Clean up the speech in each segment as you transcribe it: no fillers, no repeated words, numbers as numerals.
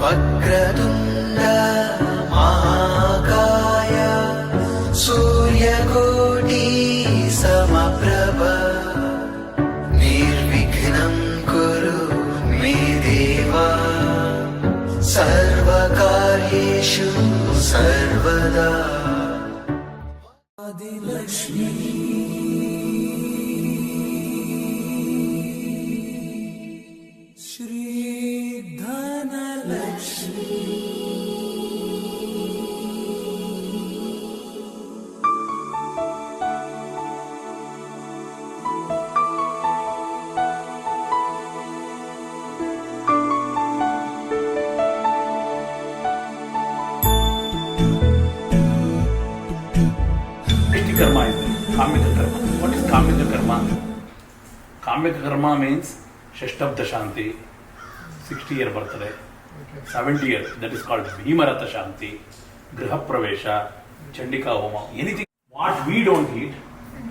वक्रतुण्ड महाकाय सूर्यकोटि समप्रभ निर्विघ्नं कुरु मे देव सर्वकार्येषु सर्वदा Adilakshmi Karma is Kamika Karma. What is Kamika Karma? Kamika Karma means Shashtabda Shanti, 60-year birthday, 70 years, that is called Bhimarata Shanti, Griha Pravesha, Chandika Homa, anything. What we don't eat,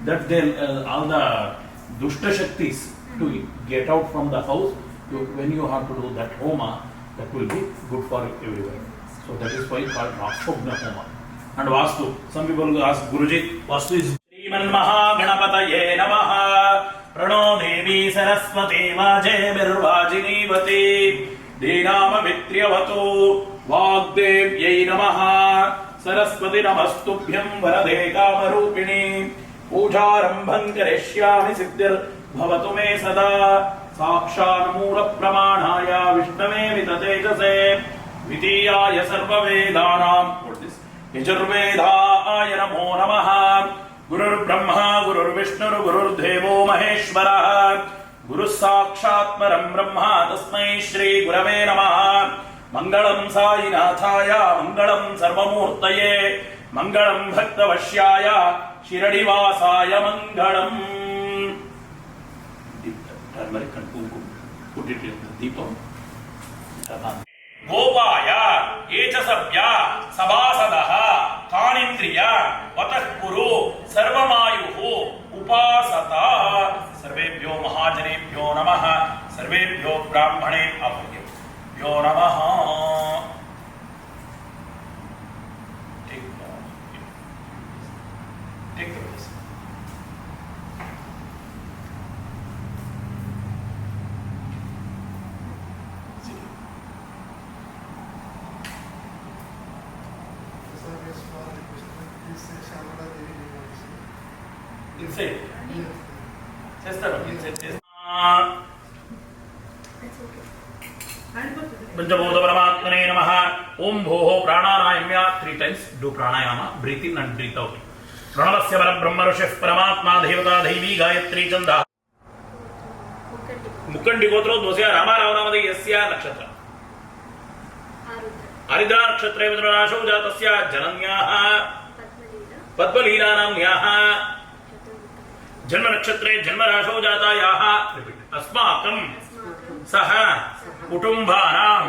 that then all the Dushta Shaktis to get out from the house, when you have to do that Homa, that will be good for everyone. So that is why called Rakshogna Homa. And Vastu. Some people ask Guruji, Vastu is Shriman Mahaganapataye Namaha Prano Devi Saraswati Vaje Mirvajinivati Dinama Vitriyavatu Vagdevyai Namaha Saraswati Namastubhyam Varade Kamarupini Pujarambhan Karishyami Siddhir Bhavatu Me Sada Sakshan Mura Pramanaya Vishnave Vitatejase Vitiyaya Sarva Vedanam. What is this? यजुर्वेदाय नमो नमः गुरुर्ब्रह्मा गुरुर्विष्णुर् गुरुर्देवो महेश्वरः गुरुः साक्षात् परं ब्रह्म तस्मै श्री गुरवे नमः मंगलं साईनाथाय मंगलं सर्वमूर्तये मंगलं भक्तवश्याय शिरडिवासाय मंगलम् turmeric and kumkum, put it in the deepam. गोपाया एचसभ्या सभासदः तानिन्द्रिया वतः कुरु सर्वमायुः उपासता सर्वेभ्यो महाजनेभ्यो नमः सर्वेभ्यो ब्राह्मणेभ्यो नमः Take this. Inside. Chester. Inside. Panchaboda Paramatmane Namaha. Om Bhoho Pranayamya. 3 times do pranayama. Breathe in and breathe out. Pranavasya Parabrahma Rishif Paramatma Devata Devi Gayatri Chanda. Mukandi Gotro Dosya Rama Ravanamade Yasya Nakshatra. Aridra Nakshatra Vidrasho Jatasya Jananyaha Padmalila Namyaha जन्म नक्षत्रे जन्म राशौ जातायाः अस्माकं सह कुटुंबानां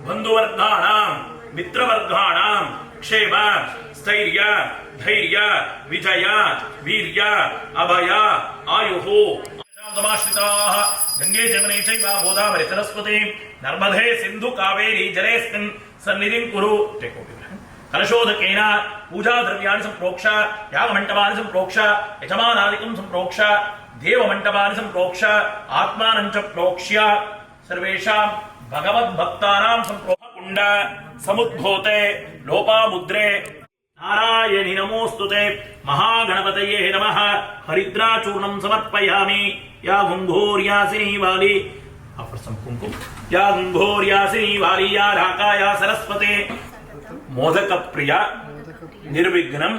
बन्धुवर्गाणां मित्रवर्गाणां क्षेम स्थैर्य धैर्य विजय वीर्य अभय आयुः समाश्रिताः गंगे जमुने चैव गोदावरी सरस्वती नर्मदे सिंधु कावेरी जलेऽस्मिन् सन्निधिं कुरु कलशोदकेन पूजा द्रव्याणि संप्रोक्ष यागमण्टपानि संप्रोक्ष यजमानादिकं संप्रोक्ष देवमण्टपानि संप्रोक्ष आत्मानं च प्रोक्ष्य सर्वेषां भगवद्भक्तानां संप्रोक्ष कुण्ड समुद्भूते लोपामुद्रे नारायणि नमोस्तुते महागणपतये नमः हरिद्राचूर्णं समर्पयामि या गंगोर्यासिनी वाली ऑफर सम कुमकुम या गंगोर्यासिनी वाली या राका या सरस्वती मोदक प्रिया निर्विघ्नं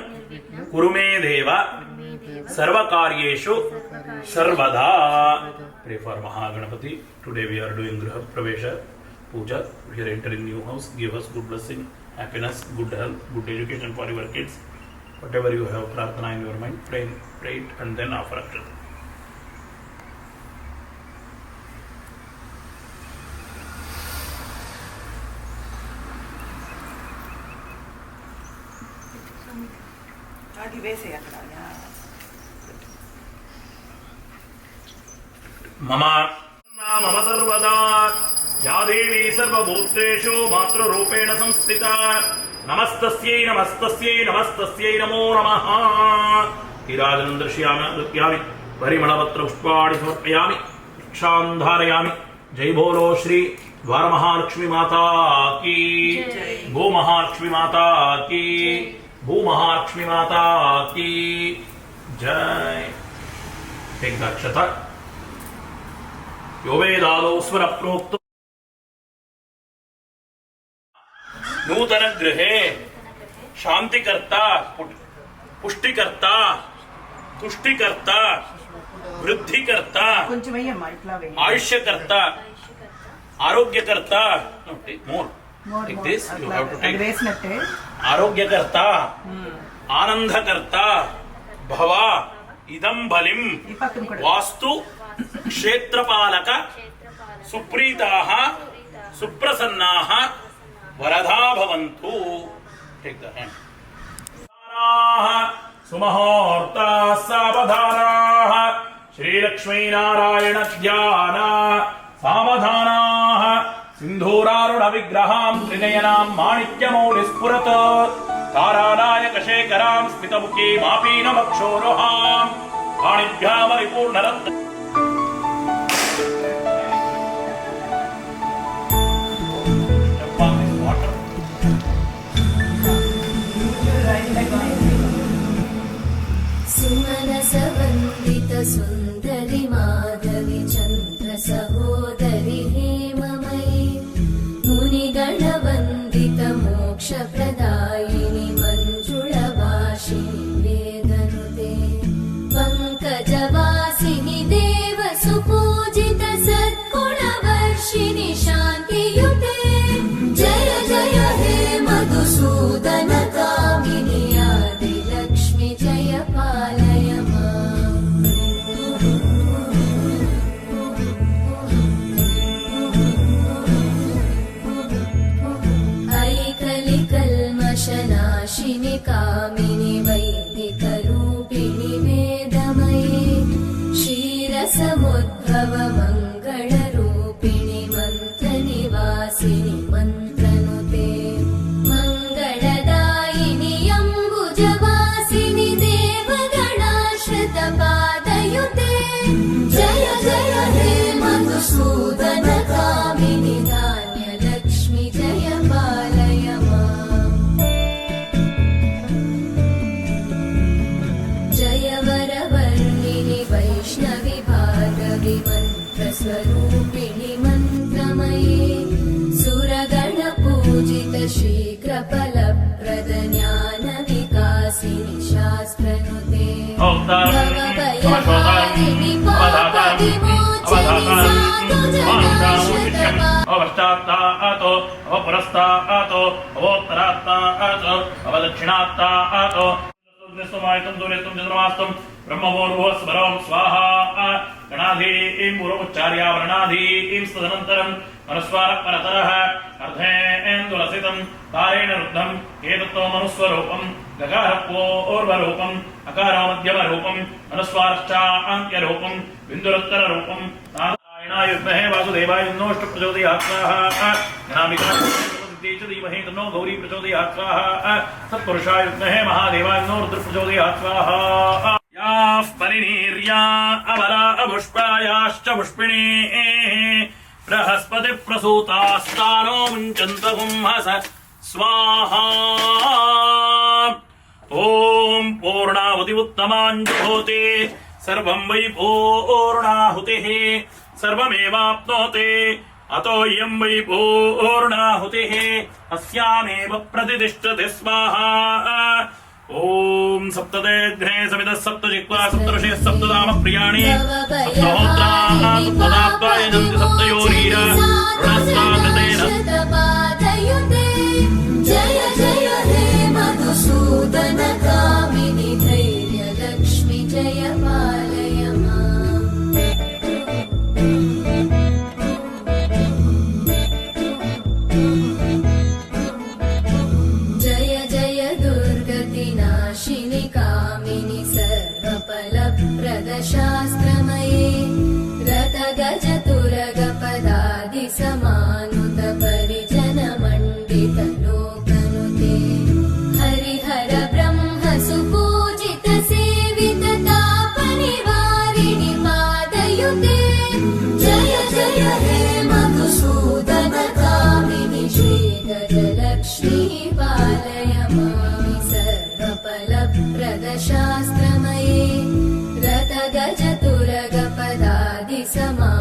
कुरु मे देव सर्वकार्येषु सर्वदा. Pray for Mahaganapati. Today we are doing Griha Pravesha Puja. We are entering new house. Give us good blessing, happiness, good health, good education for your kids. Whatever you have prarthana in your mind, pray it and then offer akshata. मम सर्वदा या देवी सर्वभूतेषु मातृरूपेण संस्थिता नमस्तस्यै नमस्तस्यै नमस्तस्यै नमो नमः नीराजनं दर्शयामि परिमलपत्र पुष्पाणि समर्पयामि दीक्षां धारयामि जय बोलो श्री द्वार महालक्ष्मी माता की गो महालक्ष्मी माता की भू महालक्ष्मी माता की जय एक दक्षता यो वेदादौ स्वर प्रोक्त नूतन गृहे शांतिकर्ता पुष्टिकर्ता तुष्टिकर्ता वृद्धिकर्ता आयुष्यकर्ता आरोग्यकर्ता आरोग्यकर्ता आनंदकर्ता भव इदं बलिं वास्तु क्षेत्रपालक सुप्रीताः सुप्रसन्नाः वरदा भवन्तु टेक द हैंड सुमुहूर्ताः सावधानाः श्रीलक्ष्मी नारायण ध्यान सावधानाः सिन्धूरारुण विग्रहां त्रिनयनां माणिक्यमौलिस्फुरत् तारानायक शेखरां स्मितमुखी मापीनमक्षोरुहां पाणिभ्यामरिपूर्णरत्न सुमनसवन्दित सुन्दरि माधवि चन्द्र सहोदरि हेममयि मुनिगणवन्दित मोक्षप्रदायिनि मञ्जुळवासिनि वेदनुते पङ्कजवासिनि देव सुपूजित सद्गुणवर्षिणि शान्तियुते जय जय हे मधुसूदन कामिनि आदिलक्ष्मि जय पालय माम् ऐकलिकल्मषनाशिनि कामिनि वैदिकरूपिणि वेदमये क्षीरसमुद्भव मङ्गलरूपिणि मन्त्रनिवासिनि मन्त्रनुते मङ्गलदायिनि अम्बुजवासिनि देवगणाश्रितपादयुते जय जय हे मधुसूदन कामिनि धान्यलक्ष्मि जय पालय माम् जय वरवर्णिनि वैष्णवि भार्गवि मन्त्रस्वरूपिणि मन्त्रमये सुरगणपूजित शीघ्रफलप्रद ज्ञानविकासिनि शास्त्रनुते भवभयहारिणि पापविमोचिनि साधु जनाश्रितपा अवष्टात्तातो अवपुरस्तातो अवोत्तरात्तातो अवदक्षिणात्तातो स्वमायितं दूरेत्वं चन्द्रमास्तं ब्रह्मवोर्भुवस्वरं स्वाहा गणाधीं पूर्वोच्चार्या वर्णाधीं तदनन्तरं मनस्वारपरतरः अर्धेन्दुलसितं तारेण रुद्धं एतत्तो मनुस्वरूपं गकारपूर्वरूपं अकारो मध्यमरूपं मनस्वारश्चान्त्यरूपं बिन्दुरुत्तररूपं नारायणाय विद्महे वासुदेवाय तन्नो प्रचोदयात् स्वाहा धीमहि तन्नो गौरी प्रचोदयात् स्वाहा सत्पुरुषाय विद्महे महादेवाय तन्नो रुद्र प्रचोदयात् स्वाहा याः परिनीर्या अबला अपुष्पायाश्च पुष्पिणीः बृहस्पति प्रसूतास्तानो मुञ्चन्त हुंहस स्वाहा ॐ पूर्णाहुति उत्तमाञ्जुहोते सर्वं वै पूर्णाहुतिः सर्वमेवाप्नोते अतो इयं वै पूर्णाहुतिः अस्यामेव प्रतिष्ठते स्वाहा ॐ सप्तदेघ्ने समितः सप्तजिह्वा सप्तऋषयः सप्तधाम प्रियाणि सप्तहोत्राः सप्तदात्वायजन्ति सप्तयोरीरा ऋणस्तागतेन जय जय हे मधुसूदन कामिनि धैर्यलक्ष्मि जय पालय माम् जय जय दुर्गतिनाशिनि कामिनि सर्वफलप्रदशास्त्रमये रथगजतुरगपदादिसमा गजलक्ष्मी पालय मामि सर्वफलप्रदशास्त्रमये रतगजतुरगपदादिसमा